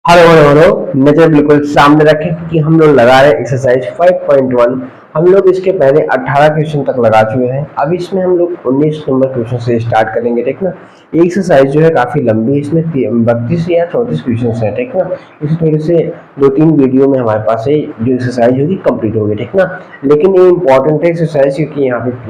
Hello hello hello, नजर बिल्कुल सामने रखें कि हम लोग लगा रहे हैं एक्सरसाइज 5.1। हम लोग इसके पहले 18 क्वेश्चन तक लगा चुके हैं। अब इसमें हम लोग 19 नंबर क्वेश्चन से स्टार्ट करेंगे, ठीक ना। ये एक्सरसाइज जो है काफी लंबी है, इसमें 32 या 34 क्वेश्चन है, ठीक ना। इसी थोड़े से 2-3 वीडियो में हमारे पास है जो एक्सरसाइज होगी कंप्लीट होगी, ठीक ना। लेकिन ये इंपॉर्टेंट है एक्सरसाइज क्योंकि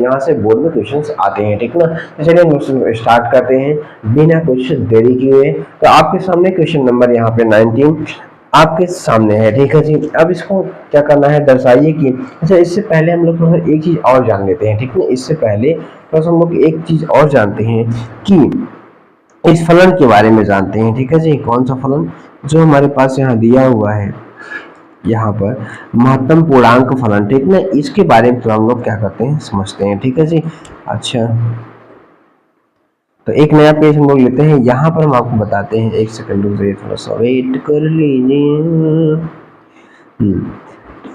यहाँ से बोर्ड में क्वेश्चन आते हैं, ठीक ना। तो चलिए हम स्टार्ट करते हैं बिना कुछ देरी किए। तो आपके सामने क्वेश्चन नंबर यहाँ पे 19 आपके सामने है, ठीक है जी। अब इसको क्या करना है, दर्शाइए कि अच्छा, इससे पहले हम लोग थोड़ा एक चीज और जान लेते हैं, ठीक है। इससे पहले थोड़ा हम लोग एक चीज और जानते हैं कि इस फलन के बारे में जानते हैं, ठीक है जी। कौन सा फलन जो हमारे पास यहाँ दिया हुआ है, यहाँ पर महत्तम पूर्णांक फलन, ठीक ना। इसके बारे में तो हम लोग क्या करते हैं, समझते हैं, ठीक है जी। अच्छा, तो एक नया पेज हम लोग लेते हैं। यहाँ पर हम आपको बताते हैं, एक सेकंड रुक जाइए, थोड़ा सा वेट कर लीजिए।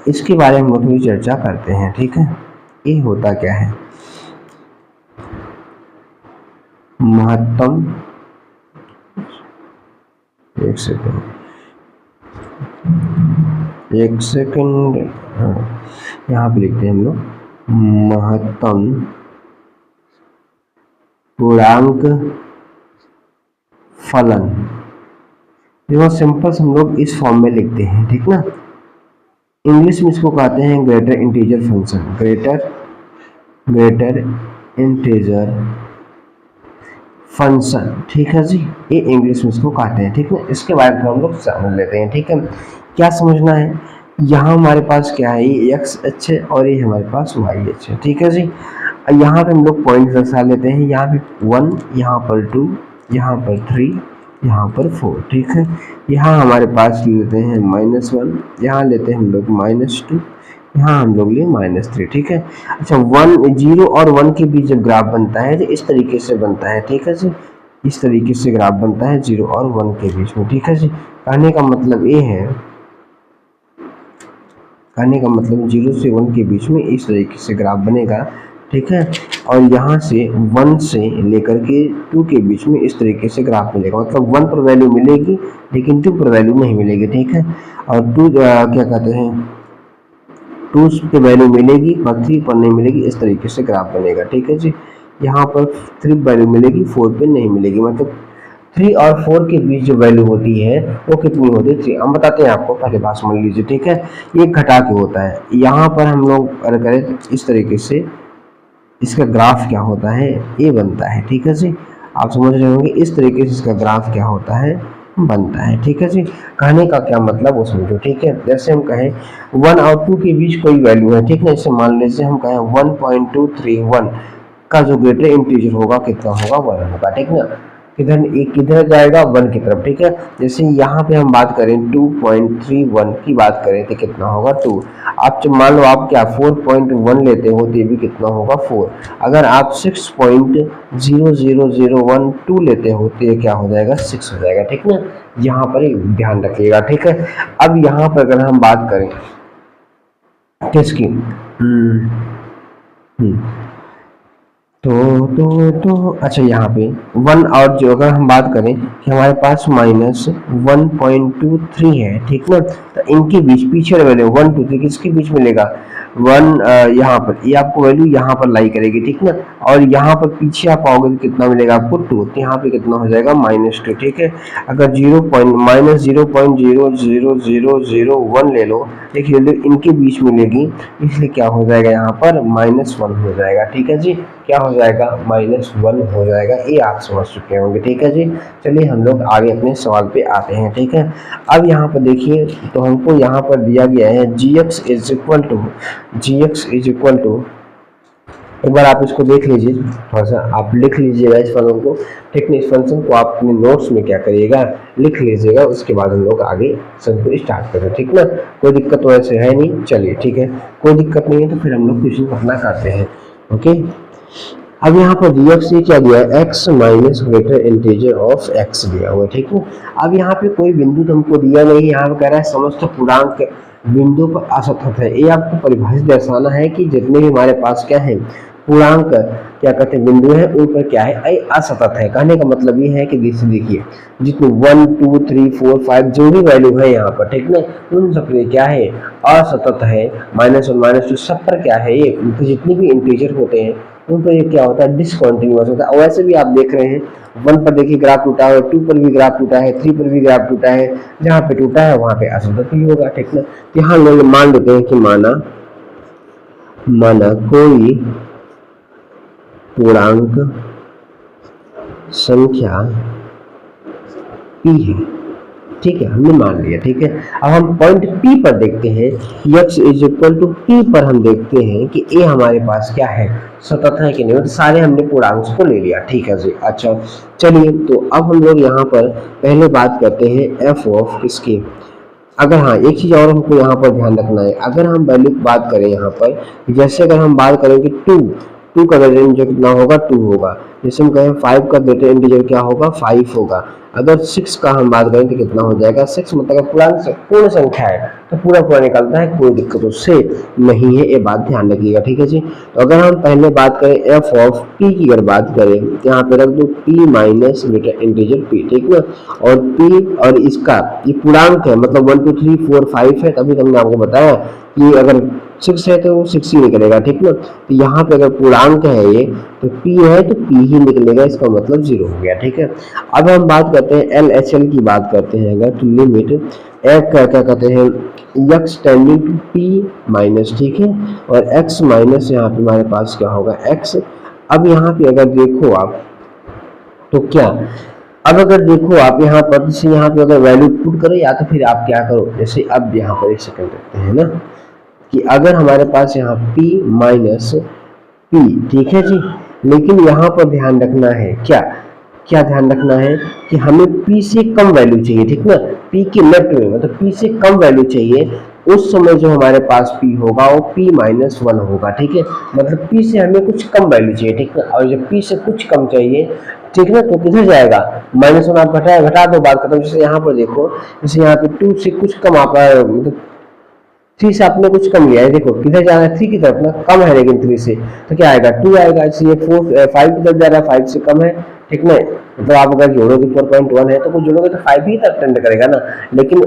इसके बारे में हम लोग थोड़ी चर्चा करते हैं, ठीक है। ये होता क्या है, महत्तम, एक सेकंड हाँ, यहाँ पे लिखते हैं हम लोग महत्तम पूर्णांक फलन। देखो सिंपल हम लोग इस फॉर्म में लिखते हैं, ठीक ना। इंग्लिश में इसको कहते हैं greater integer function, greater integer function, ठीक है जी। ये इंग्लिश में इसको कहते हैं, ठीक है। इसके बारे में हम लोग समझ लेते हैं, ठीक है। क्या समझना है, यहाँ हमारे पास क्या है, ये एक्स अक्ष है और ये हमारे पास वाई अक्ष है, ठीक है जी। यहाँ पे हम लोग पॉइंट दर्शा लेते हैं, यहाँ पे 1, यहाँ पर 2, यहाँ पर 3, यहाँ पर 4, ठीक है। यहाँ हमारे पास लेते हैं -1, यहाँ लेते हैं हम लोग -2, यहाँ हम लोग लिए -3, ठीक है। अच्छा, 0 और 1 के बीच जब ग्राफ बनता है तो इस तरीके से बनता है, ठीक है जी। इस तरीके से ग्राफ बनता है 0 और 1 के बीच में, ठीक है जी। कहने का मतलब ये है, कहने का मतलब 0 से 1 के बीच में इस तरीके से ग्राफ बनेगा, ठीक है। और यहाँ से 1 से लेकर के 2 के बीच में इस तरीके से ग्राफ मिलेगा, मतलब 1 पर वैल्यू मिलेगी लेकिन 2 पर वैल्यू नहीं मिलेगी, ठीक है। और 2 क्या कहते हैं, 2 पे वैल्यू मिलेगी और 3 पर नहीं मिलेगी, इस तरीके से ग्राफ बनेगा, ठीक है जी। यहाँ पर 3 वैल्यू मिलेगी, 4 पे नहीं मिलेगी, मतलब 3 और 4 के बीच जो वैल्यू होती है वो कितनी होती है, 3। हम बताते हैं आपको, पहले बात समझ लीजिए, ठीक है। ये घटा के होता है, यहाँ पर हम लोग अगर करें इस तरीके से इसका ग्राफ क्या होता है, ये बनता है, ठीक है जी। आप समझ रहे होंगे इस तरीके से इसका ग्राफ क्या होता है, बनता है, ठीक है जी। कहने का क्या मतलब वो समझो, ठीक है। जैसे हम कहें 1 और 2 के बीच कोई वैल्यू है, ठीक है। इसे मान लीजिए हम कहें 1.231 का जो ग्रेटर इंटीजर होगा कितना होगा, 1 होगा, ठीक ना। किधर जाएगा, 1 की तरफ, ठीक है। जैसे यहाँ पे हम बात करें 2.31 की बात करें तो कितना होगा, 2। आप जब मान लो आप क्या 4.1 लेते हो तो ये भी कितना होगा, 4। अगर आप 6.00012 लेते हो तो ये क्या हो जाएगा, 6 हो जाएगा, ठीक ना। यहाँ पर ध्यान रखिएगा, ठीक है। अब यहाँ पर अगर हम बात करें किसकी, तो अच्छा, यहाँ पे 1 और जो अगर हम बात करें कि हमारे पास -1.23 है, ठीक ना। तो इनके बीच पीछे वैल्यू 1 2 3 किसके बीच मिलेगा, 1 यहाँ पर, ये आपको वैल्यू यहाँ पर लाई करेगी, ठीक ना। और यहाँ पर पीछे आप आओगे तो कितना मिलेगा आपको, 2, तो यहाँ पे कितना हो जाएगा -2, ठीक है। अगर -0.000001 ले लो, देखिए इनके बीच मिलेगी, इसलिए क्या हो जाएगा यहाँ पर -1 हो जाएगा, ठीक है जी। क्या हो जाएगा, -1 हो जाएगा, ये आप समझ चुके होंगे, ठीक है जी। चलिए हम लोग आगे अपने सवाल पे आते हैं, ठीक है। अब यहाँ पर देखिए, तो हमको यहाँ पर दिया गया है gx इज इक्वल टू, एक बार आप इसको देख लीजिए, थोड़ा सा आप लिख लीजिएगा इस फलन को, ठीक है। इस फंक्शन को आप अपने नोट्स में क्या करिएगा, लिख लीजिएगा, उसके बाद हम लोग आगे सब को स्टार्ट करें, ठीक ना। कोई दिक्कत तो ऐसे है नहीं, चलिए ठीक है, कोई दिक्कत नहीं है तो फिर हम लोग क्वेश्चन अपना करते हैं, ओके। अब यहाँ पर dx से क्या दिया है, x minus greater integer of x दिया हुआ है, ठीक है। अब यहाँ पे कोई बिंदु तो हमको दिया नहीं, यहाँ पे कह रहा है समस्त पूर्णांक बिंदु पर असतत है। ये आपको परिभाषित दर्शाना है कि जितने भी हमारे पास क्या है पूर्णांक क्या कहते हैं बिंदु है उन पर क्या है असतत है। कहने का मतलब ये है कि देखिए जितने 1 2 3 4 5 जो भी वैल्यू है यहाँ पर, ठीक ना, उन सब के क्या है असतत है। -1 -2 सब पर क्या है ये, तो जितने भी इंटीजर होते हैं उन पर ये क्या होता है डिसकंटिन्यूअस होता है। और वैसे भी आप देख रहे हैं 1 पर देखिए ग्राफ टूटा है, 2 पर भी ग्राफ टूटा है, 3 पर भी ग्राफ टूटा है, जहाँ पे टूटा है वहां पे असतत ही होगा, ठीक ना। यहाँ लोग मान लेते हैं कि माना कोई पूर्णांक संख्या p है, ठीक है, हमने मान लिया, ठीक है। अब हम पॉइंट P पर देखते हैं, x = P पर हम देखते हैं कि a हमारे पास क्या है सतत है कि नहीं, तो सारे हमने पूर्णांक को ले लिया, ठीक है जी। अच्छा चलिए, तो अब हम लोग यहाँ पर पहले बात करते हैं f ऑफ किसकी। अगर हाँ एक चीज और हमको यहाँ पर ध्यान रखना है, अगर हम वैल्यू की बात करें यहाँ पर, जैसे अगर हम बात करें कि 2 का ग्रेटर इंटीजर कितना होगा 2 होगा, जैसे हम कहें 5 का ग्रेटर इंटीजर क्या होगा 5 होगा। अगर 6 का हम बात करें तो कितना हो जाएगा 6, मतलब पूर्ण संख्या है तो पूरा पूरा निकलता है, कोई दिक्कत उससे नहीं है, ये बात ध्यान रखिएगा, ठीक है जी। तो अगर हम पहले बात करें f ऑफ p की अगर बात करें तो यहाँ पे रख दो p minus greater integer p, ठीक ना। और p और इसका ये पूर्णांक है, मतलब 1 2 3 4 5 है, तभी हमने आपको बताया कि अगर 6 है तो वो 6 ही निकलेगा, ठीक ना। तो यहाँ पे अगर पूर्णांक है ये तो p है तो p ही निकलेगा, इसका मतलब 0 हो गया, ठीक है। अब हम बात करते हैं LHL की बात करते हैं, अगर तो लिमिट क्या कहते हैं x tending to p minus, ठीक है, और x माइनस यहाँ पे हमारे पास क्या होगा x। अब यहाँ पे अगर देखो आप तो क्या, अब अगर देखो आप यहाँ पर, जैसे यहाँ पे अगर वैल्यू पुट करो या तो फिर आप क्या करो, जैसे अब यहाँ पर एक सेकंड रखते हैं ना, कि अगर हमारे पास यहाँ p माइनस p, ठीक है जी, लेकिन यहाँ पर ध्यान रखना है क्या ध्यान रखना है कि हमें p से कम वैल्यू चाहिए, ठीक ना, p के लेफ्ट में, मतलब p से कम वैल्यू चाहिए, उस समय जो हमारे पास p होगा वो p -1 होगा, ठीक है, मतलब p से हमें कुछ कम वैल्यू चाहिए, ठीक है। और जब p से कुछ कम चाहिए, ठीक ना, तो किधर जाएगा -1 आप घटा दो, बात खत्म। जैसे यहाँ पर देखो, जैसे यहाँ पे 2 से कुछ कम आप मतलब 3 से आपने कुछ कम लिया है, देखो किधर जा रहा है 3 की तरफ ना, कम है लेकिन 3 से, तो क्या आएगा 2 आएगा, इसलिए 5 की तरफ जा रहा है, 5 से कम है, ठीक ना। मतलब आप अगर जोड़ोगे 4.1 है तो कुछ जोड़ोगे तो 5 ही तरफ टेंड करेगा ना, लेकिन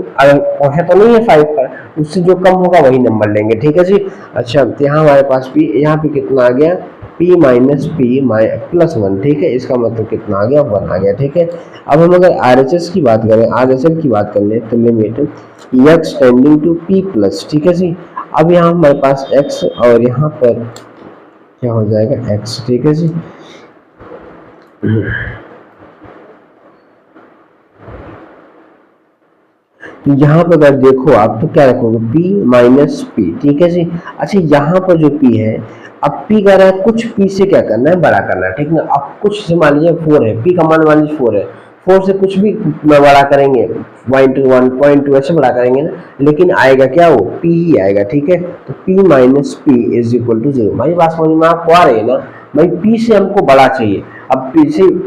है तो नहीं है 5 पर, उससे जो कम होगा वही नंबर लेंगे, ठीक है जी। अच्छा, तो यहाँ हमारे पास p, यहाँ पे कितना आ गया p माइनस p +1, ठीक है, इसका मतलब कितना आ गया 1 आ गया, ठीक है। अब हम अगर RHS की बात करें, RHL की बात कर ले तो limit x tending to p plus, ठीक है जी। अब यहाँ हमारे पास x और यहाँ पर क्या हो जाएगा x, ठीक है जी। तो यहाँ पर अगर देखो आप तो क्या रखोगे p माइनस p, ठीक है जी। अच्छा, यहाँ पर जो p है, अब p कह रहा है कुछ p से क्या करना है बड़ा करना है, ठीक ना। अब कुछ से मान लीजिए 4 है, p का मान मान लीजिए 4 है, 4 से कुछ भी बड़ा करेंगे 0.1 0.2 ऐसे बड़ा करेंगे ना, लेकिन आएगा क्या वो p ही आएगा, ठीक है। तो p minus p is equal to 0। भाई बात समझ में आपको आ रही है ना, भाई p से हमको बड़ा चाहिए। अब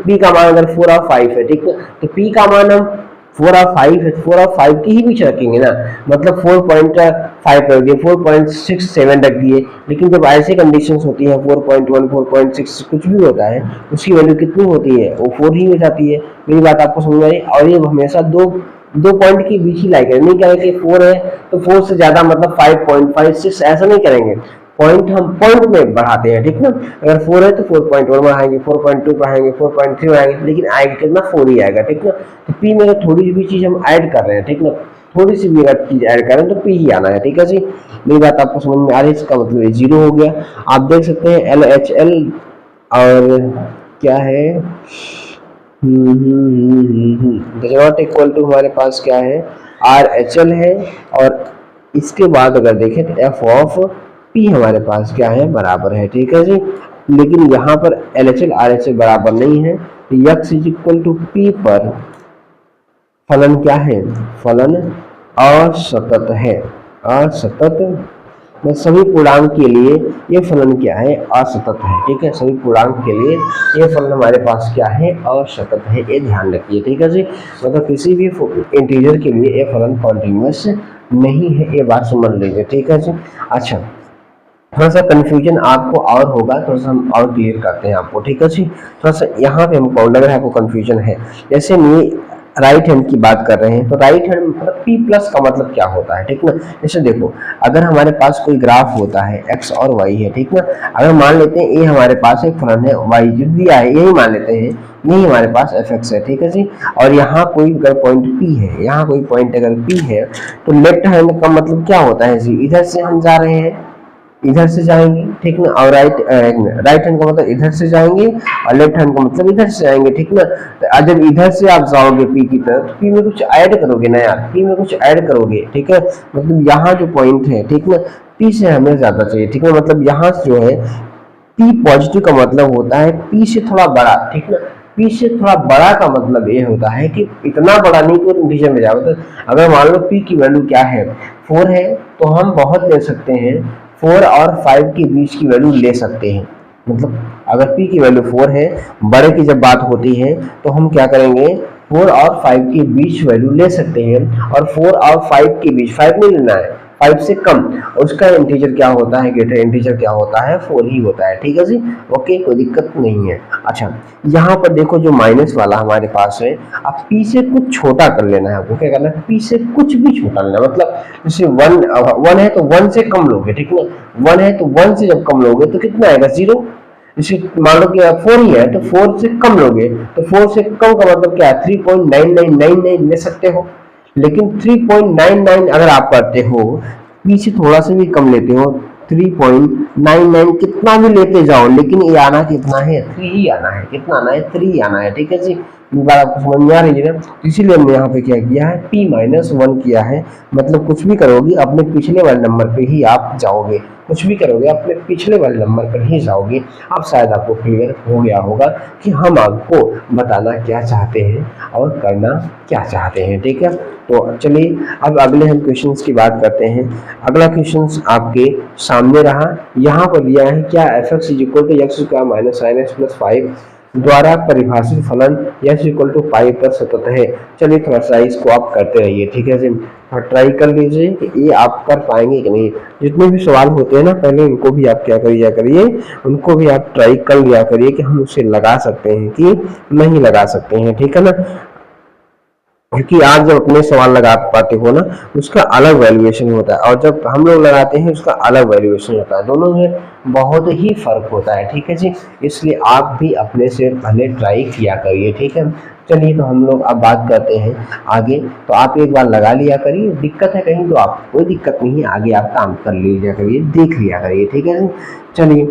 p का मान अगर 4 और 5 है, ठीक है, तो p का मान हम 4 और 5 है, 4 और 5 की ही बीच रखेंगे ना, मतलब 4.5 रख दिए, 4.67 रख दिए। लेकिन जब ऐसे कंडीशंस होती है 4.1 4.6 कुछ भी होता है, उसकी वैल्यू कितनी होती है वो 4 ही हो जाती है। मेरी बात आपको समझ में आ रही है। और ये हमेशा दो पॉइंट के बीच ही लाई करें, नहीं करेंगे 4 है तो 4 से ज्यादा मतलब 5.56 ऐसा नहीं करेंगे, पॉइंट हम पॉइंट में बढ़ाते हैं, ठीक ना। अगर 4 है तो 4.1 बढ़ाएंगे, 4.2 बढ़ाएंगे, 4.3 बढ़ाएंगे, लेकिन आएगा कितना 4 ही आएगा, ठीक ना। तो p में अगर थोड़ी भी चीज हम ऐड कर रहे हैं, ठीक ना, थोड़ी सी भी अगर चीज ऐड करें तो p ही आना है, ठीक है जी। मेरी बात आपको समझ में आ रही है, इसका मतलब ये 0 हो गया। आप देख सकते हैं LHL और क्या है नॉट इक्वल टू हमारे पास क्या है RHL है, और इसके बाद अगर देखें तो f ऑफ p हमारे पास क्या है बराबर है, ठीक है जी। लेकिन यहाँ पर LHL RHL बराबर नहीं है, तो x is equal to p पर फलन क्या है, फलन असतत है, असतत में सभी पूर्णांक के लिए ये फलन क्या है असतत है, ठीक है। सभी पूर्णांक के लिए ये फलन हमारे पास क्या है असतत है, ये ध्यान रखिए, ठीक है जी। मतलब किसी भी इंटीजर के लिए ये फलन कॉन्टिन्यूअस नहीं है, ये बात समझ लीजिए, ठीक है जी। अच्छा, थोड़ा सा कंफ्यूजन आपको और होगा, थोड़ा सा हम और क्लियर करते हैं आपको, ठीक है जी। थोड़ा सा यहाँ पे हमको लग रहा है आपको कंफ्यूजन है। जैसे मैं राइट हैंड की बात कर रहे हैं तो राइट हैंड मतलब p प्लस का मतलब क्या होता है, ठीक ना। जैसे देखो, अगर हमारे पास कोई ग्राफ होता है x और y है, ठीक ना। अगर मान लेते हैं ये हमारे पास एक फलन है, y जो दिया है यही मान लेते हैं, यही हमारे पास fx है, ठीक है जी। और यहाँ कोई अगर पॉइंट p है, यहाँ कोई पॉइंट अगर p है, तो लेफ्ट हैंड का मतलब क्या होता है जी, इधर से हम जा रहे हैं, इधर से जाएंगे, ठीक ना। और राइट हैंड का मतलब इधर से जाएंगे, और लेफ्ट हैंड का मतलब इधर से जाएंगे, ठीक ना। तो जब इधर से आप जाओगे पी की तरफ, तो पी में कुछ ऐड करोगे ना यार, पी में कुछ ऐड करोगे, ठीक है। मतलब यहाँ जो पॉइंट है, ठीक ना, पी से हमें ज्यादा चाहिए, ठीक है। मतलब यहाँ जो है पी पॉजिटिव का मतलब होता है पी से थोड़ा बड़ा, ठीक ना। पी से थोड़ा बड़ा का मतलब ये होता है कि इतना बड़ा नहीं कि इंटीजर में जाओ। तो अगर मान लो पी की वैल्यू क्या है, 4 है, तो हम बहुत ले सकते हैं, 4 और 5 के बीच की वैल्यू ले सकते हैं। मतलब अगर p की वैल्यू 4 है, बड़े की जब बात होती है तो हम क्या करेंगे, 4 और 5 के बीच वैल्यू ले सकते हैं। और 4 और 5 के बीच 5 नहीं लेना है, 5 से कम, और उसका इंटीजर क्या होता है, ग्रेटर इंटीजर क्या होता है, 4 ही होता है, ठीक है जी। ओके, कोई दिक्कत नहीं है। अच्छा, यहाँ पर देखो जो माइनस वाला हमारे पास है, अब p से कुछ छोटा कर लेना है आपको, क्या करना है, p से कुछ भी छोटा लेना है। मतलब जैसे 1 है तो 1 से कम लोगे, ठीक ना। 1 है तो 1 से जब कम लोगे तो कितना आएगा, 0। जैसे मान लो कि 4 ही है तो 4 से कम लोगे, तो 4 से कम का मतलब क्या है, 3.9999 ले सकते हो। लेकिन 3.99 अगर आप करते हो, पीछे थोड़ा सा भी कम लेते हो, 3.99 कितना भी लेते जाओ, लेकिन ये आना कितना है, 3 ही आना है। कितना आना है, 3 आना है, ठीक है जी। बात आपको समझ में आ रही है ना। इसीलिए हमने यहाँ पे क्या किया है, p-1 किया है। मतलब कुछ भी करोगे अपने पिछले वाले नंबर पे ही आप जाओगे, कुछ भी करोगे अपने पिछले वाले नंबर पर ही जाओगे। अब शायद आपको क्लियर हो गया होगा कि हम आपको बताना क्या चाहते हैं और करना क्या चाहते हैं, ठीक है। तो चलिए अब अगले हम क्वेश्चंस की बात करते हैं। अगला क्वेश्चंस आपके सामने रहा, यहाँ पर दिया है क्या f(x = x² - sin x + 5) द्वारा परिभाषित फलन x = पाई पर सतत है। चलिए थोड़ा सा इसको आप करते रहिए, ठीक है जी। और ट्राई कर लीजिए कि ये आप कर पाएंगे कि नहीं। जितने भी सवाल होते हैं ना, पहले उनको भी आप क्या करिए, उनको भी आप ट्राई कर लिया करिए कि हम उसे लगा सकते हैं कि नहीं लगा सकते हैं, ठीक है ना। क्योंकि आप जब अपने सवाल लगा पाते हो ना, उसका अलग वैल्यूएशन होता है, और जब हम लोग लगाते हैं उसका अलग वैल्यूएशन होता है। दोनों में बहुत ही फर्क होता है, ठीक है जी। इसलिए आप भी अपने से पहले ट्राई किया करिए, ठीक है। चलिए तो हम लोग अब बात करते हैं आगे। तो आप एक बार लगा लिया करिए, दिक्कत है कहीं तो आप, कोई दिक्कत नहीं है, आगे आप काम कर लीजिए करिए, देख लिया करिए, ठीक है जी। चलिए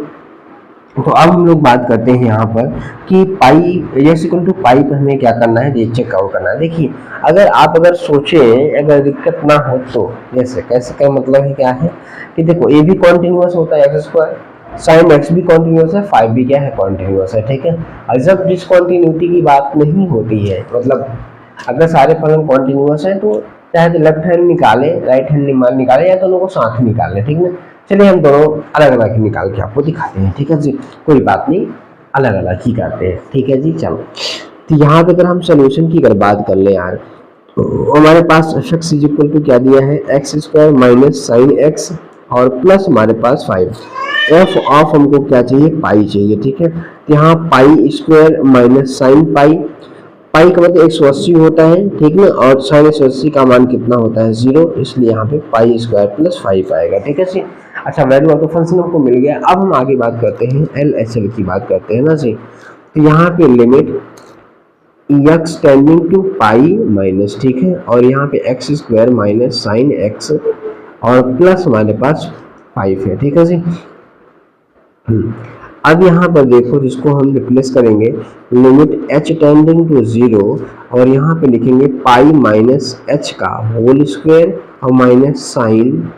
तो अब हम लोग बात करते हैं यहाँ पर कि पाई पाई पर हमें क्या करना है, चेक आउट करना है। देखिए अगर सोचें, अगर दिक्कत ना हो तो जैसे कैसे का मतलब है क्या है कि देखो ए भी कॉन्टिन्यूअस होता है x², साइन x भी कॉन्टिन्यूअस है, 5 भी क्या है, कॉन्टिन्यूअस है, ठीक है। और जब डिसकॉन्टिन्यूटी की बात नहीं होती है, मतलब अगर सारे फलन कॉन्टिन्यूअस है तो चाहे तो लेफ्ट हैंड निकाले, राइट हैंड निकाले, या दोनों को साथ निकाले, ठीक है। चलिए हम दोनों अलग अलग ही निकाल के आपको दिखाते हैं, ठीक है जी। कोई बात नहीं, अलग अलग ही करते हैं, ठीक है जी। चलो तो यहाँ पे अगर हम सोल्यूशन की अगर बात कर ले यार, तो हमारे पास f(x = क्या दिया है, x² - sin x और प्लस हमारे पास 5। f ऑफ हमको क्या चाहिए, पाई चाहिए, ठीक है। तो यहाँ π² - sin पाई, पाई का मतलब 180 होता है, ठीक ना। और sin 180 का मान कितना होता है, 0, इसलिए यहाँ पे π² + 5 आएगा, ठीक है जी। अच्छा, वैल्यू ऑफ द फंक्शन हमको मिल गया। अब हम आगे बात करते हैं LHL की बात करते हैं ना जी। तो यहाँ पे limit x tending to pi minus, ठीक है, और यहाँ पे x² - sin x और प्लस हमारे पास 5 है, ठीक है जी। अब यहाँ पर देखो, जिसको हम रिप्लेस करेंगे, लिमिट h टेंडिंग टू 0, और यहाँ पे लिखेंगे पाई माइनस h का होल स्क्वायर और minus sine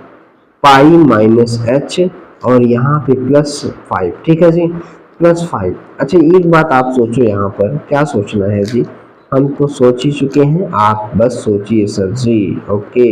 pi minus h, और यहाँ पे प्लस 5, ठीक है जी, प्लस 5। अच्छा, एक बात आप सोचो, यहाँ पर क्या सोचना है जी, हम तो सोच ही चुके हैं, आप बस सोचिए सर जी। ओके,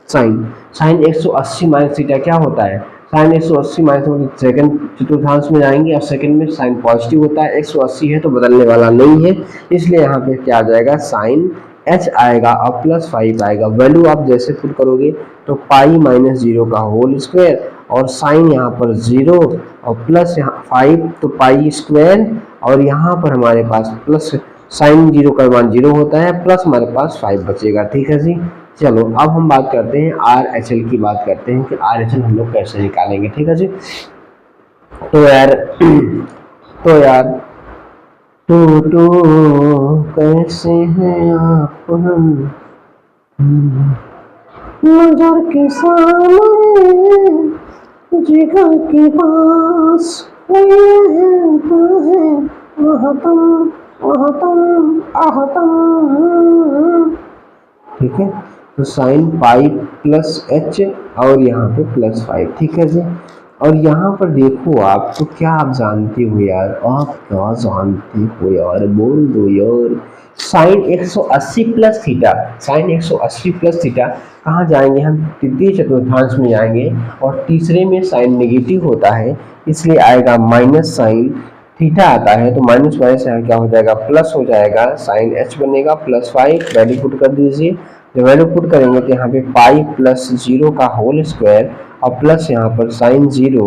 साइन 180 माइनस थीटा क्या होता है, साइन 180 माइनस सेकंड चतुर्थांश में जाएंगे, और सेकंड में साइन पॉजिटिव होता है, 180 है तो बदलने वाला नहीं है, इसलिए यहाँ पे क्या आ जाएगा, साइन h आएगा और प्लस 5 आएगा। वैल्यू आप जैसे पुट करोगे तो पाई माइनस 0 का होल स्क्वायर और साइन यहाँ पर 0 और प्लस यहाँ 5 तो पाई स्क्वायर, और यहाँ पर हमारे पास प्लस साइन 0 का मान 0 होता है, प्लस हमारे पास 5 बचेगा। ठीक है जी। चलो अब हम बात करते हैं RHL की, बात करते हैं कि RHL हम लोग कैसे निकालेंगे। ठीक है जी। तो यार टू कैसे हैं आप हम नजर के सामने जिगर के पास ठीक है। तो साइन पाई प्लस एच और यहाँ पे प्लस 5। ठीक है जी। और यहाँ पर देखो आप, तो क्या आप जानते हो यार, आप क्या जानते हो यार, बोल दो यार। Sine 180 plus theta, sine 180 plus theta कहाँ जाएंगे हम, तृतीय चतुर्थांश में जाएंगे, और तीसरे में साइन नेगेटिव होता है, इसलिए आएगा माइनस साइन थीटा आता है, तो माइनस माइनस यहाँ क्या हो जाएगा, प्लस हो जाएगा, साइन एच बनेगा प्लस 5, वैल्यू पुट कर दीजिए। जब वैल्यू पुट करेंगे तो यहाँ पे पाई प्लस 0 का होल स्क्वायर और प्लस यहाँ पर साइन 0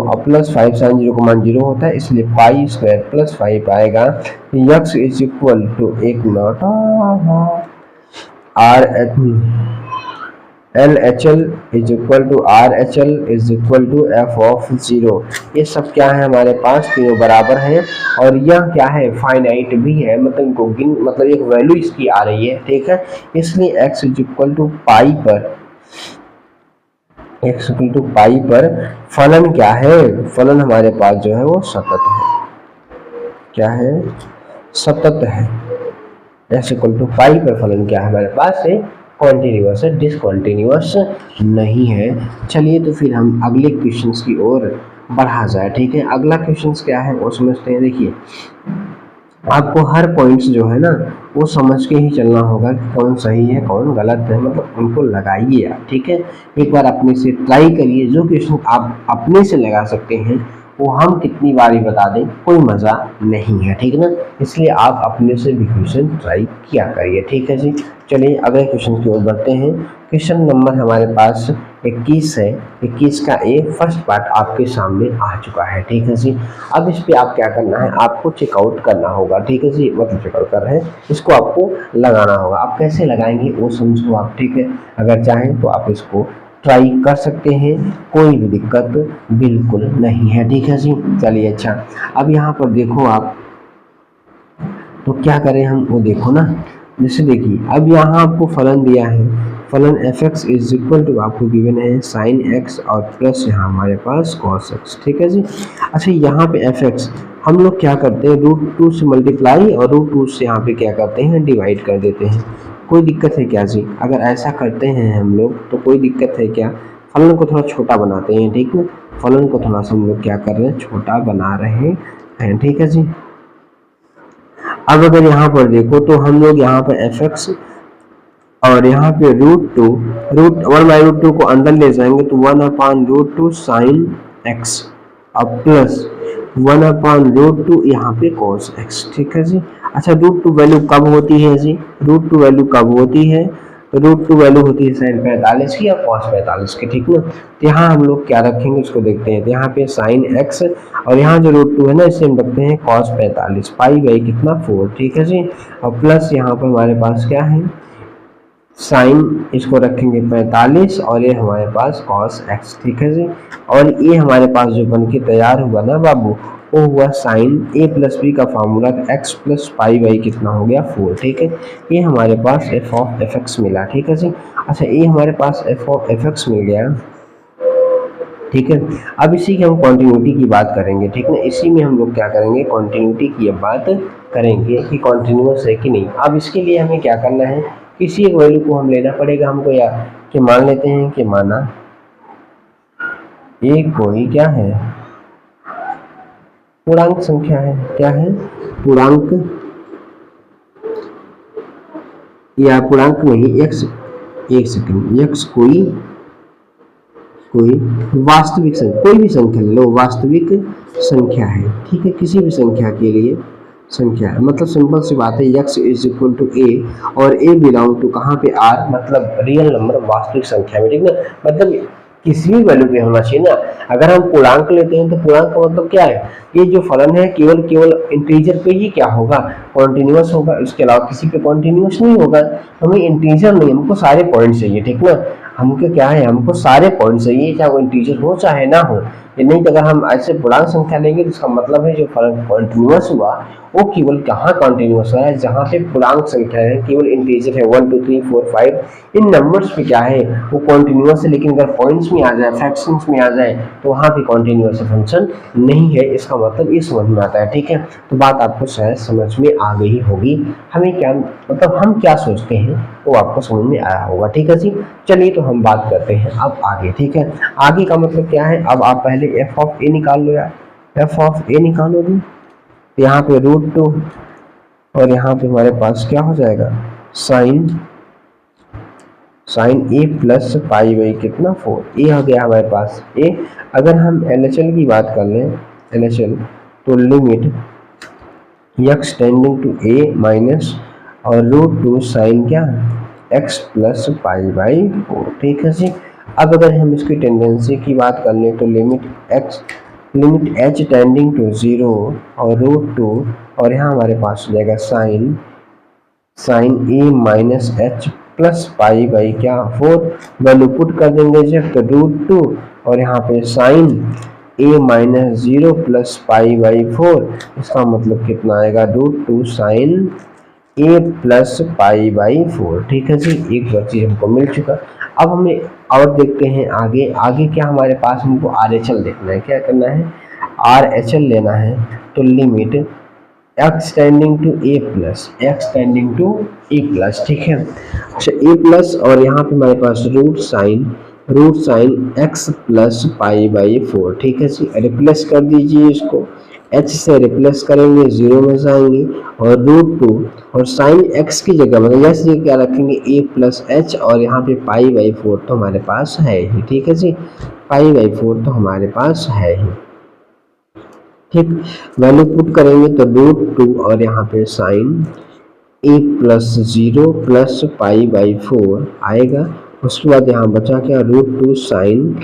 और प्लस 5, साइन 0 का मान 0 होता है, इसलिए पाई स्क्वायर प्लस 5 आएगा। यक्स इज इक्वल टू एक not LHL is equal to RHL is equal to f of 0। ये सब क्या है हमारे पास, तीनों बराबर हैं, और यह क्या है, फाइनाइट भी है, मतलब इनको गिन, मतलब एक वैल्यू इसकी आ रही है। ठीक है। इसलिए x इज इक्वल टू पाई पर फलन क्या है, फलन हमारे पास जो है वो सतत है। क्या है, सतत है। x इक्वल टू पाई पर फलन क्या है हमारे पास है, कॉन्टिन्यूअस है, डिसकॉन्टिन्यूअस नहीं है। चलिए तो फिर हम अगले क्वेश्चंस की ओर बढ़ा जाए। ठीक है। अगला क्वेश्चंस क्या है वो समझते हैं। देखिए आपको हर पॉइंट्स जो है ना वो समझ के ही चलना होगा कि कौन सही है कौन गलत है, मतलब उनको लगाइए आप। ठीक है। एक बार अपने से ट्राई करिए, जो क्वेश्चन आप अपने से लगा सकते हैं वो हम कितनी बारी बता दें कोई मज़ा नहीं है। ठीक ना, इसलिए आप अपने से भी क्वेश्चन ट्राई किया करिए। ठीक है जी। चलिए अगले क्वेश्चन की ओर बढ़ते हैं। क्वेश्चन नंबर हमारे पास 21 है। 21 का ए फर्स्ट पार्ट आपके सामने आ चुका है। ठीक है जी। अब इस पे आप क्या करना है, आपको चेकआउट करना होगा। ठीक है जी, मतलब चेकआउट कर रहे हैं, इसको आपको लगाना होगा। आप कैसे लगाएंगे वो समझो आप। ठीक है। अगर चाहें तो आप इसको ट्राई कर सकते हैं, कोई भी दिक्कत बिल्कुल नहीं है। ठीक है जी। चलिए अच्छा, अब यहाँ पर देखो आप, तो क्या करें हम वो देखो ना। जैसे देखिए अब यहाँ आपको फलन दिया है, फलन fx इज इक्वल टू आपको गिवन है साइन x और प्लस यहाँ हमारे पास cos x। ठीक है जी। अच्छा यहाँ पे fx हम लोग क्या करते हैं, √2 से मल्टीप्लाई और √2 से यहाँ पे क्या करते हैं, डिवाइड कर देते हैं। कोई दिक्कत है क्या जी, अगर ऐसा करते हैं हम लोग तो कोई दिक्कत है क्या, फलन को थोड़ा छोटा बनाते हैं। ठीक है, फलन को थोड़ा सा हम लोग क्या कर रहे हैं, छोटा बना रहे हैं। ठीक है जी। अब अगर यहाँ पर देखो तो हम लोग यहाँ पर fx और यहाँ पे √1/√2 को अंदर ले जाएंगे तो 1/√2 साइन x और प्लस 1/√2 यहाँ पे cos x। ठीक है जी। अच्छा √2 वैल्यू कब होती है जी, √2 वैल्यू कब होती है, तो √2 वैल्यू होती है साइन 45 की या cos 45 की। ठीक ना, तो यहाँ हम लोग क्या रखेंगे उसको देखते हैं। तो यहाँ पे साइन x और यहाँ जो √2 है ना इसे हम रखते हैं cos 45, पाई बाई कितना 4। ठीक है जी। और प्लस यहाँ पर हमारे पास क्या है, साइन इसको रखेंगे 45 और ये हमारे पास cos x। ठीक है जी। और ये हमारे पास जो बन के तैयार हुआ ना बाबू, वो हुआ साइन a प्लस बी का formula x plus pi by कितना हो गया 4। ठीक है, ये हमारे पास f ऑफ fx मिला। ठीक है जी। अच्छा ये हमारे पास f ऑफ fx मिल गया। ठीक है, अब इसी की हम कॉन्टिन्यूटी की बात करेंगे। ठीक है, इसी में हम लोग क्या करेंगे, कॉन्टिन्यूटी की बात करेंगे कि कॉन्टिन्यूअस है कि नहीं। अब इसके लिए हमें क्या करना है, किसी एक वैल्यू को हम लेना पड़ेगा हमको, या कि मान लेते हैं कि माना ये कोई क्या है, पूर्णांक संख्या है। क्या है, पूर्णांक या पूर्णांक नहीं, x, एक सेकंड, x कोई वास्तविक संख्या, कोई भी संख्या ले लो, वास्तविक संख्या है। ठीक है, किसी भी संख्या के लिए संख्या है। मतलब सिंपल सी बात है, x इज इक्वल टू ए और a बिलोंग टू कहाँ पे r, मतलब रियल नंबर वास्तविक संख्या में, ठीक ना। मतलब किसी भी वैल्यू पे होना चाहिए ना। अगर हम पूर्णांक लेते हैं तो पूर्णांक का मतलब क्या है, ये जो फलन है केवल इंटीजर पे ही क्या होगा, कॉन्टिन्यूअस होगा, इसके अलावा किसी पे कॉन्टिन्यूअस नहीं होगा। हमें इंटीजर नहीं, हमको सारे पॉइंट चाहिए, ठीक ना। हमको क्या है, हमको सारे पॉइंट चाहिए, चाहे वो इंटीजर हो चाहे ना हो। ये नहीं तो अगर हम ऐसे पूर्णांक संख्या लेंगे तो इसका मतलब है जो फलन कॉन्टिन्यूअस हुआ वो केवल कहाँ कॉन्टिन्यूअस है, जहाँ पे पूर्णांक संख्या है, केवल इंटीजर है 1 2 3 4 5, इन नंबर्स पे क्या है वो कॉन्टिन्यूअस है। लेकिन अगर पॉइंट्स में आ जाए, फ्रैक्शंस में आ जाए तो वहाँ पे कॉन्टिन्यूअस फंक्शन नहीं है। इसका मतलब ये समझ में आता है, ठीक है। तो बात आपको शायद समझ में आ गई होगी। हमें क्या मतलब हम क्या सोचते हैं वो आपको समझ में आया होगा, ठीक है जी। चलिए तो हम बात करते हैं अब आगे, ठीक है। आगे का मतलब क्या है, अब आप पहले एफ ऑफ ए निकाल लो यार। एफ ऑफ ए निकालोगे यहाँ पे √2 और यहाँ पे हमारे पास क्या हो जाएगा, sine a plus pi by कितना 4, ए हो गया हमारे पास ए। अगर हम LHL की बात कर लें, LHL तो limit x tending to a minus और √2 साइन क्या x प्लस पाई बाई 4, ठीक है जी। अब अगर हम इसकी टेंडेंसी की बात कर लें तो लिमिट h टेंडिंग टू 0 और √2 और यहाँ हमारे पास हो जाएगा sine a minus h plus pi by क्या 4, वैल्यू पुट कर देंगे जब तो √2 और यहाँ पे sine a minus 0 plus pi by 4, इसका मतलब कितना आएगा √2 sine a plus pi by 4, ठीक है जी। एक बार चीज हमको मिल चुका। अब हमें और देखते हैं आगे। आगे क्या हमारे पास, हमको RHL देखना है, क्या करना है, RHL लेना है। तो limit x tending to a plus, ठीक है। अच्छा a प्लस और यहाँ पे हमारे पास root sine x plus pi by 4, ठीक है जी। रिप्लेस कर दीजिए इसको, h से रिप्लेस करेंगे 0 में जाएंगे और √2 और साइन x की जगह मतलब जैसे क्या रखेंगे a प्लस h और यहाँ पे पाई बाई 4 तो हमारे पास है ही, ठीक है जी। पाई बाई 4 तो हमारे पास है ही, ठीक। वैल्यू पुट करेंगे तो √2 और यहाँ पे sine a plus 0 plus pi by 4 आएगा। उसके बाद यहाँ बचा क्या, √2 sine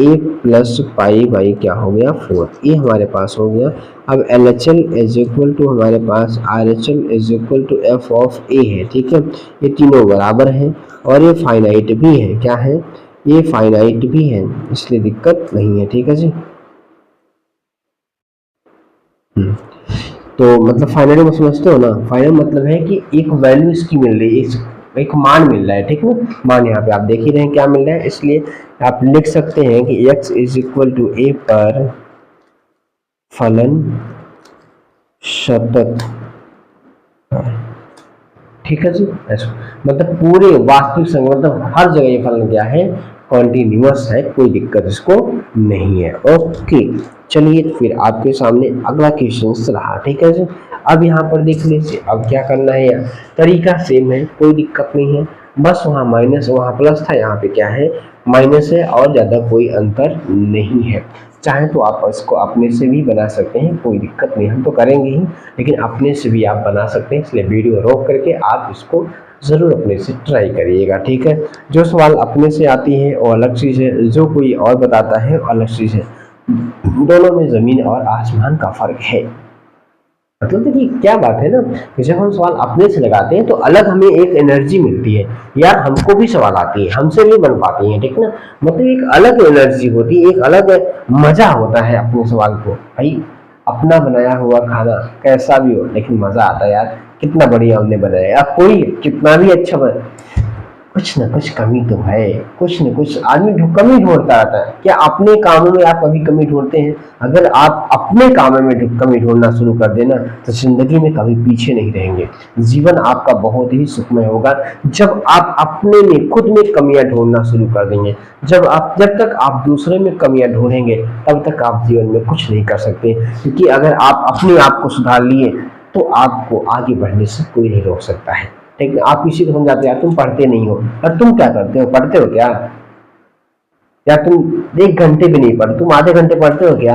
a plus pi by क्या हो गया 4, ये हमारे पास हो गया। अब LHL इज इक्वल टू हमारे पास RHL is equal to f of a है, ठीक है। ये तीनों बराबर हैं और ये फाइनाइट भी है, क्या है, ये फाइनाइट भी है, इसलिए दिक्कत नहीं है, ठीक है जी। तो मतलब फाइनल में समझते हो ना, फाइनल मतलब है कि एक वैल्यू इसकी मिल रही है, एक मान मिल रहा है, ठीक है। मान यहाँ पे आप देख ही रहे हैं क्या मिल रहा है, इसलिए आप लिख सकते हैं कि x is equal to a पर फलन सतत, ठीक है जी। ऐसा मतलब पूरे वास्तविक संख्या, मतलब हर जगह ये फलन क्या है, कॉन्टिन्यूअस है, कोई दिक्कत इसको नहीं है। ओके चलिए फिर आपके सामने अगला क्वेश्चन रहा, ठीक है जी। अब यहाँ पर देख लीजिए, अब क्या करना है यार, तरीका सेम है, कोई दिक्कत नहीं है। बस वहाँ माइनस वहाँ प्लस था, यहाँ पे क्या है माइनस है और ज़्यादा कोई अंतर नहीं है। चाहे तो आप इसको अपने से भी बना सकते हैं, कोई दिक्कत नहीं, हम तो करेंगे ही, लेकिन अपने से भी आप बना सकते हैं। इसलिए वीडियो रोक करके आप इसको ज़रूर अपने से ट्राई करिएगा, ठीक है। जो सवाल अपने से आती है वो अलग चीज़ है, जो कोई और बताता है वो अलग चीज़ है, दोनों में ज़मीन और आसमान का फ़र्क है। मतलब देखिए क्या बात है ना, जब हम सवाल अपने से लगाते हैं तो अलग हमें एक एनर्जी मिलती है यार, हमको भी सवाल आती है, हमसे भी बन पाती है, ठीक ना। मतलब एक अलग एनर्जी होती है, एक अलग मजा होता है अपने सवाल को। भाई अपना बनाया हुआ खाना कैसा भी हो लेकिन मजा आता है यार, कितना बढ़िया हमने बनाया यार, कोई कितना भी अच्छा बना, कुछ ना कुछ कमी तो है, कुछ न कुछ आदमी कमी ढूंढता रहता है। क्या अपने कामों में आप कभी कमी ढूंढते हैं? अगर आप अपने कामों में कमी ढूंढना शुरू कर देना तो जिंदगी में कभी पीछे नहीं रहेंगे, जीवन आपका बहुत ही सुखमय होगा। जब आप अपने में खुद में कमियां ढूंढना शुरू कर देंगे, जब तक आप दूसरे में कमियां ढूंढेंगे तब तक आप जीवन में कुछ नहीं कर सकते, क्योंकि अगर आप अपने आप को सुधार लिए तो आपको आगे बढ़ने से कोई नहीं रोक सकता है। ठीक, आप किसी को समझाते यार तुम पढ़ते नहीं हो, और तुम क्या करते हो, पढ़ते हो क्या, या तुम 1 घंटे भी नहीं पढ़ते, तुम आधे घंटे पढ़ते हो क्या,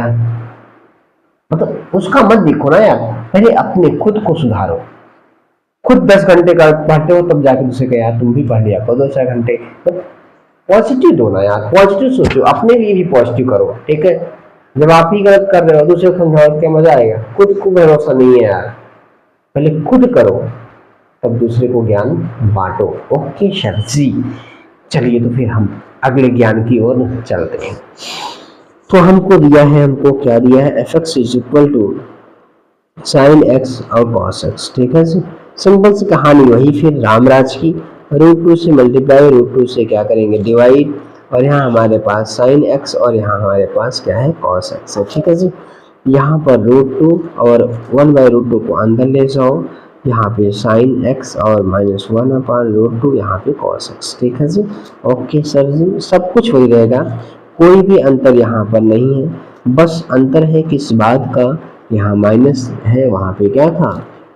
मतलब उसका मत देखो ना यार, पहले अपने खुद को सुधारो। खुद 10 घंटे का पढ़ते हो तब जाके दूसरे का यार तुम भी पढ़ लिया करो 2-4 घंटे। पॉजिटिव दो ना यार, पॉजिटिव सोचो, अपने लिए भी पॉजिटिव करो, ठीक है। जब आप ही गलत कर रहे हो दूसरे को समझाओ क्या मजा आएगा। खुद को भरोसा नहीं है यार, पहले खुद करो तब दूसरे को ज्ञान बांटो। ओके सर जी, चलिए तो फिर हम अगले ज्ञान की ओर चलते हैं। तो हमको दिया है, हमको क्या दिया है, f x is equal to sine x और कॉस एक्स, ठीक है जी। सिंपल सी कहानी वही फिर रामराज की, √2 से मल्टीप्लाई, √2 से क्या करेंगे डिवाइड, और यहाँ हमारे पास साइन एक्स और यहाँ हमारे पास क्या है कॉस एक्स है, ठीक है जी। यहाँ पर √2 और 1/√2 को अंदर ले जाओ, यहाँ पे साइन एक्स और -1/√2 यहाँ पे कॉस एक्स, ठीक है जी। ओके सर जी, सब कुछ वही रहेगा, कोई भी अंतर यहाँ पर नहीं है, बस अंतर है किस बात का, यहाँ माइनस है वहाँ पे क्या था,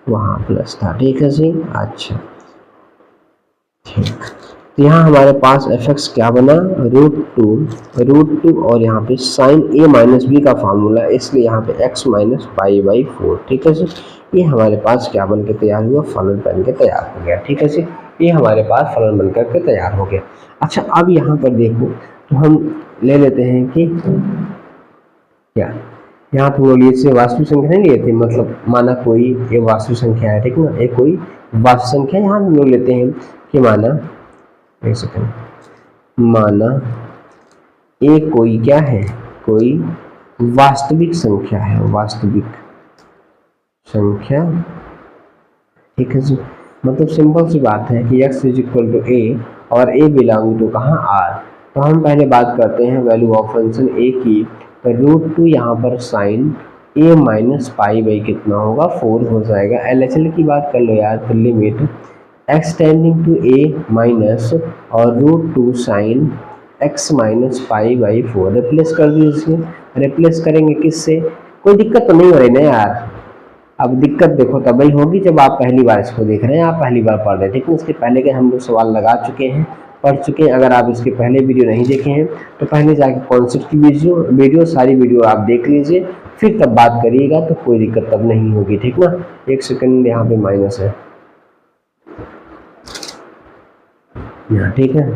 वहाँ प्लस था, ठीक है जी। अच्छा ठीक, तो यहाँ हमारे पास एफ एक्स क्या बना, √2 और यहाँ पे साइन a माइनस बी का फार्मूला, इसलिए यहाँ पे x माइनस π/4, ठीक है जी। ये हमारे पास क्या बन के तैयार हुआ, फलन बन के तैयार हो गया, ठीक है जी। ये हमारे पास फलन बन करके तैयार हो गया। अच्छा अब यहाँ पर देखो तो हम ले लेते हैं कि क्या, यहाँ पर लोग ये वास्तविक संख्या नहीं लिए थे, मतलब माना कोई एक वास्तविक संख्या है, ठीक ना, एक कोई वास्तविक संख्या, यहाँ हम लोग लेते हैं कि माना एक सेकंड, माना ए कोई क्या है, कोई वास्तविक संख्या है, वास्तविक संख्या, ठीक है जी। मतलब सिंपल सी बात है कि x इज इक्वल टू ए और a बिलोंग टू कहाँ r। तो हम पहले बात करते हैं वैल्यू ऑफ फंक्शन a की, तो √2 यहाँ पर साइन a माइनस π/, कितना होगा 4 हो जाएगा। LHL की बात कर लो यार, तो limit x tending to a minus और √2 साइन x माइनस π/4 रिप्लेस कर दीजिए। रिप्लेस करेंगे किससे, कोई दिक्कत तो नहीं हो रही ना यार। अब दिक्कत देखो तभी होगी जब आप पहली बार इसको देख रहे हैं, आप पहली बार पढ़ रहे हैं, ठीक है। इसके पहले के हम लोग सवाल लगा चुके हैं, पढ़ चुके हैं। अगर आप इसके पहले वीडियो नहीं देखे हैं तो पहले जाके कॉन्सेप्ट की वीडियो सारी वीडियो आप देख लीजिए, फिर तब बात करिएगा, तो कोई दिक्कत तब नहीं होगी, ठीक ना। एक सेकंड, यहाँ पे माइनस है यहाँ, ठीक है,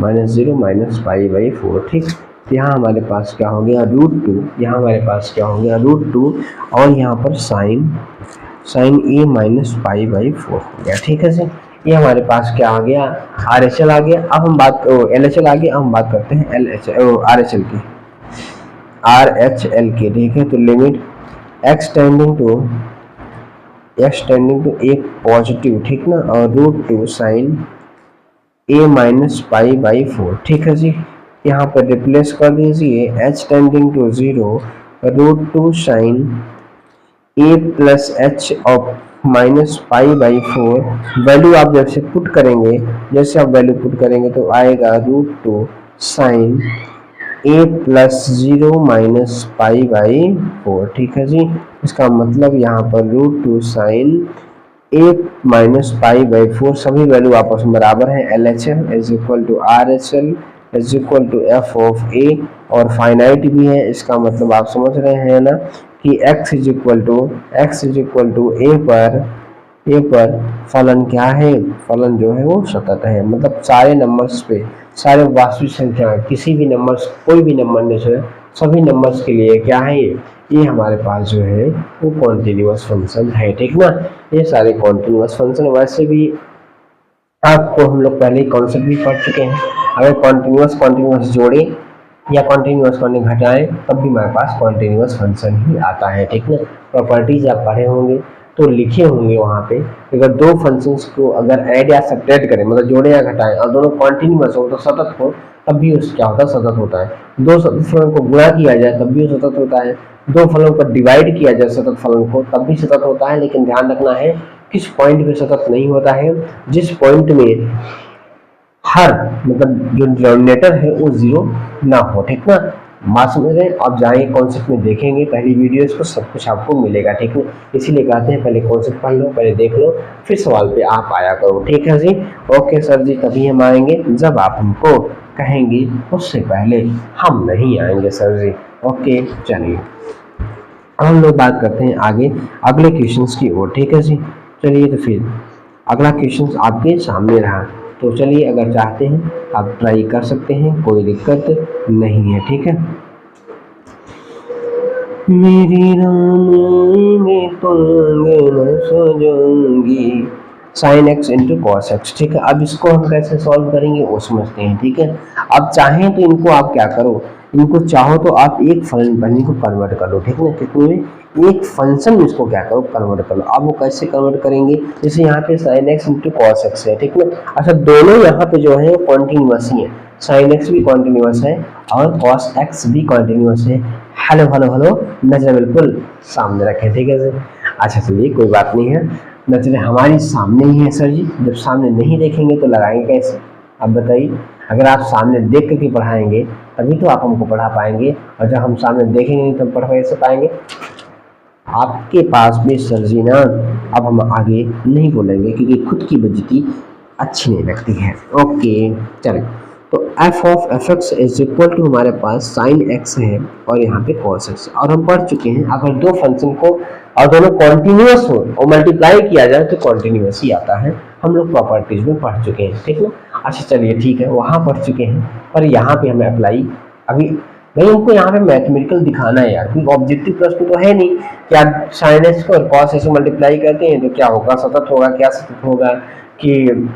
-0 माइनस π/4, ठीक। यहाँ हमारे पास क्या हो गया √2, यहाँ हमारे पास क्या हो गया √2 और यहाँ पर साइन a माइनस π/4 हो गया, ठीक है जी। ये हमारे पास क्या आ गया, RHL आ गया। अब हम बात LHL आ गया, अब हम बात करते हैं RHL की, ठीक है। तो लिमिट x टेंडिंग टू एक पॉजिटिव, ठीक ना, और √2 साइन a माइनस π/4, ठीक है जी। यहाँ पर रिप्लेस कर दीजिए h tending to 0 √2 sine a plus h और माइनस π/4। वैल्यू आप जैसे पुट करेंगे, जैसे आप वैल्यू पुट करेंगे तो आएगा √2 साइन a प्लस 0 माइनस π/4, ठीक है जी। इसका मतलब यहाँ पर √2 साइन a माइनस π/4, सभी वैल्यू आपस में बराबर है। LHL is equal to RHL is equal to f of a, और फाइनाइट भी है, इसका मतलब आप समझ रहे हैं ना कि x is equal to a पर फलन क्या है, फलन जो है वो सतत है। मतलब सारे नंबर्स पे, सारे वास्तविक संख्या, किसी भी नंबर्स, कोई भी नंबर में से सभी नंबर्स के लिए क्या है, ये हमारे पास जो है वो कॉन्टिन्यूअस फंक्शन है, ठीक ना। ये सारे कॉन्टिन्यूअस फंक्शन, वैसे भी आपको हम लोग पहले ही कॉन्सेप्ट भी पढ़ चुके हैं। अगर कॉन्टिन्यूअस जोड़े या कॉन्टिन्यूअस घटाएं तब भी हमारे पास कॉन्टिन्यूअस फंक्शन ही आता है, ठीक ना। प्रॉपर्टीज आप पढ़े होंगे तो लिखे होंगे वहाँ पे, अगर दो फंक्शंस को अगर ऐड या सब्ट्रैक्ट करें, मतलब जोड़े या घटाएं, और दोनों कॉन्टिन्यूअस हो तो सतत हो, तब भी उस क्या होता है, सतत होता है। दो फलन को गुणा किया जाए तब भी सतत होता है, दो फलों को डिवाइड किया जाए सतत फलन को तब भी सतत होता है। लेकिन ध्यान रखना है किस पॉइंट पे सतत नहीं होता है, जिस पॉइंट में हर मतलब जो डिनोमिनेटर है वो 0 ना हो, ठीक ना। बात समझ रहे हैं, आप जाएंगे कॉन्सेप्ट में देखेंगे पहली वीडियो को, सब कुछ आपको मिलेगा, ठीक है। इसीलिए कहते हैं पहले कॉन्सेप्ट पढ़ लो, पहले देख लो, फिर सवाल पे आप आया करो, ठीक है जी। ओके सर जी, तभी हम आएंगे जब आप हमको कहेंगे, उससे पहले हम नहीं आएंगे सर जी। ओके चलिए, अब हम लोग बात करते हैं आगे अगले क्वेश्चंस की ओर, ठीक है जी। चलिए तो फिर अगला क्वेश्चन आपके सामने रहा, तो चलिए अगर चाहते हैं आप ट्राई कर सकते हैं, कोई दिक्कत नहीं है, ठीक है। मेरी रानी तो सजाऊंगी sine x into cos x, ठीक है। अब इसको हम कैसे सॉल्व करेंगे वो समझते हैं, ठीक है। अब चाहें तो इनको आप क्या करो, इनको चाहो तो आप एक फलन को कन्वर्ट कर लो, ठीक है ना। कितने में, एक फंक्शन में इसको क्या करो, कन्वर्ट कर लो। अब वो कैसे कन्वर्ट करेंगे, जैसे यहाँ पे sign x into cos x है, ठीक है। अच्छा दोनों यहाँ पे जो है कॉन्टिन्यूअस ही है, साइन एक्स भी कॉन्टिन्यूअस है और कॉस एक्स भी कॉन्टिन्यूअस है। हेलो हेलो हेलो, नजर बिल्कुल सामने रखें, ठीक है सर। अच्छा चलिए कोई बात नहीं है, नजर हमारी सामने ही है सर जी। जब सामने नहीं देखेंगे तो लगाएंगे कैसे, अब बताइए। अगर आप सामने देख करके पढ़ाएंगे तभी तो आप हमको पढ़ा पाएंगे, और जब हम सामने देखेंगे नहीं तो पढ़ कैसे पाएंगे। आपके पास भी सर जी ना, अब हम आगे नहीं बोलेंगे क्योंकि खुद की बेइज्जती अच्छी नहीं लगती है। ओके चलिए, तो f of f x is equal to हमारे पास साइन एक्स है और यहाँ पे कॉस एक्स, और हम पढ़ चुके हैं अगर दो फंक्शन को और दोनों कॉन्टिन्यूअस हो और मल्टीप्लाई किया जाए तो कॉन्टिन्यूअस ही आता है। हम लोग प्रॉपर्टीज में पढ़ चुके हैं, ठीक ना। अच्छा चलिए ठीक है, वहाँ पढ़ चुके हैं, पर यहाँ पे हमें अप्लाई अभी भाई हमको यहाँ पे मैथमेटिकल दिखाना है यार, क्योंकि ऑब्जेक्टिव प्रश्न तो है नहीं कि आप साइन एक्स को और कॉस एक्स को मल्टीप्लाई करते हैं तो क्या होगा, सतत होगा। क्या सतत होगा कि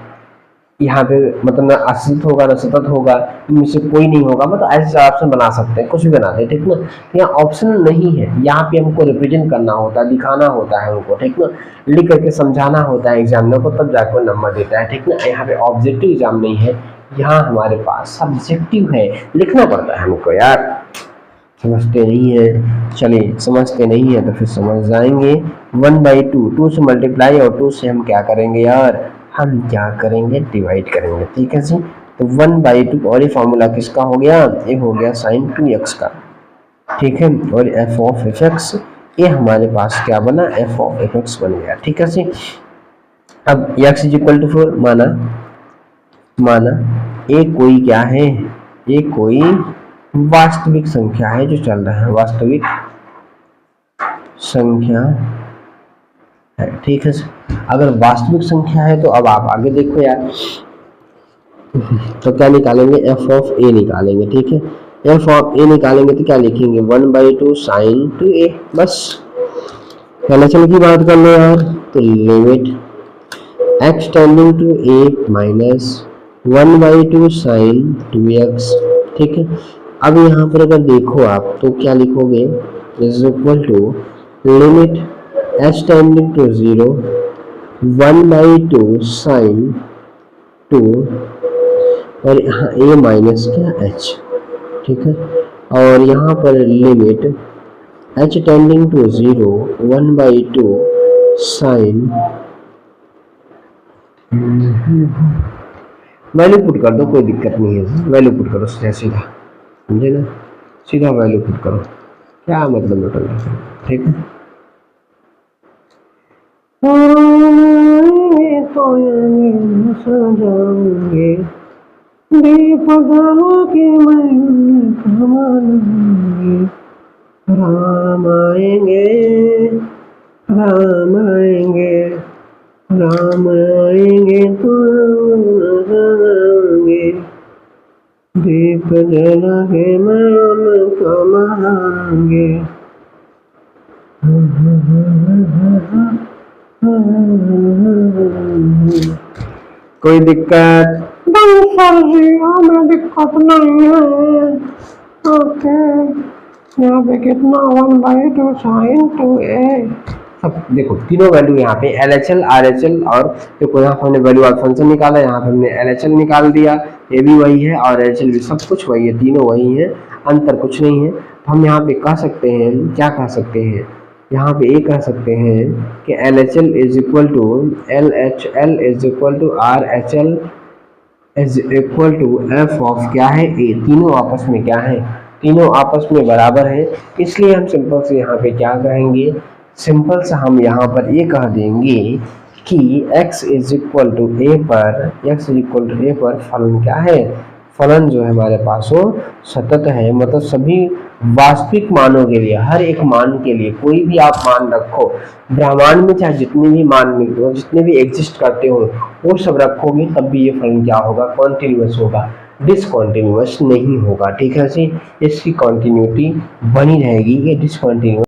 यहाँ पे मतलब ना असतत होगा ना सतत होगा, इनमें से कोई नहीं होगा। मतलब ऐसे ऑप्शन बना सकते हैं, कुछ भी बनाते हैं, ठीक ना। यहाँ ऑप्शन नहीं है, यहाँ पे हमको रिप्रेजेंट करना होता है, दिखाना होता है हमको, ठीक ना। लिख करके समझाना होता है एग्जामिनर को, तब जाकर नंबर देता है, ठीक ना। यहाँ पे ऑब्जेक्टिव एग्जाम नहीं है, यहाँ हमारे पास सब्जेक्टिव है, लिखना पड़ता है हमको यार। समझते नहीं है, चलिए समझते नहीं है तो फिर समझ जाएंगे। 1/2, 2 से मल्टीप्लाई और 2 से हम क्या करेंगे यार, हम क्या करेंगे, डिवाइड करेंगे, ठीक है जी। तो 1/2 और ये फॉर्मूला किसका हो गया, ये हो गया साइन 2x का, ठीक है। और f ऑफ एफ एक्स, ये हमारे पास क्या बना, f ऑफ एफ एक्स बन गया, ठीक है जी। अब x इज इक्वल टू 4 माना ये कोई क्या है, ये कोई वास्तविक संख्या है जो चल रहा है, वास्तविक संख्या है, ठीक है। अगर वास्तविक संख्या है तो अब आप आगे देखो यार, तो क्या निकालेंगे, f ऑफ a निकालेंगे, ठीक है। f ऑफ a निकालेंगे तो क्या लिखेंगे, 1/2 साइन 2a, बस। एलएचएल की बात कर लो यार, तो limit x tending to a minus 1/2 sine 2x, ठीक है। अब यहाँ पर अगर देखो आप तो क्या लिखोगे, is equal to limit h tending to 0 1/2 sine 2 और यहाँ a माइनस क्या h, ठीक है। और यहाँ पर limit h tending to 0 1/2 sine, value put कर दो, कोई दिक्कत नहीं है, वैल्यू पुट करो सीधा सीधा, समझे ना, सीधा वैल्यू पुट करो, क्या मतलब निकल, ठीक है। तो सजाएंगे दीप जला के राम आएंगे, राम आएंगे, राम आएंगे तो सजाएंगे दीप जला के मन कमाएंगे। कोई दिक्कत नहीं सर जी, हमें दिक्कत नहीं है। ओके, यहाँ पे कितना 1/2 साइन 2a, सब देखो तीनों वैल्यू यहाँ पे LHL RHL, और देखो यहाँ पर हमने वैल्यू ऑफ फंक्शन निकाला, यहाँ पे हमने LHL निकाल दिया, ये भी वही है और LHL भी, सब कुछ वही है, तीनों वही है, अंतर कुछ नहीं है। तो हम यहाँ पे कह सकते हैं, क्या कह सकते हैं, यहाँ पे ये कह सकते हैं कि LHL is equal to LHL is equal to RHL is equal to f of क्या है a, तीनों आपस में क्या है, तीनों आपस में बराबर है। इसलिए हम सिंपल से यहाँ पे क्या कहेंगे, सिंपल से हम यहाँ पर ये कह देंगे कि x is equal to a पर, x is equal to a पर फलन क्या है, फलन जो है हमारे पास वो सतत है, मतलब सभी वास्तविक मानों के लिए, हर एक मान के लिए कोई भी आप मान रखो ब्रह्मांड में, चाहे जितने भी मान जितने भी एग्जिस्ट करते हो वो सब रखोगे, तब भी ये फलन क्या होगा, कॉन्टिन्यूअस होगा, डिसकॉन्टिन्यूअस नहीं होगा। ठीक है, इसकी कॉन्टिन्यूटी बनी रहेगी, ये डिसकॉन्टिन्यूअस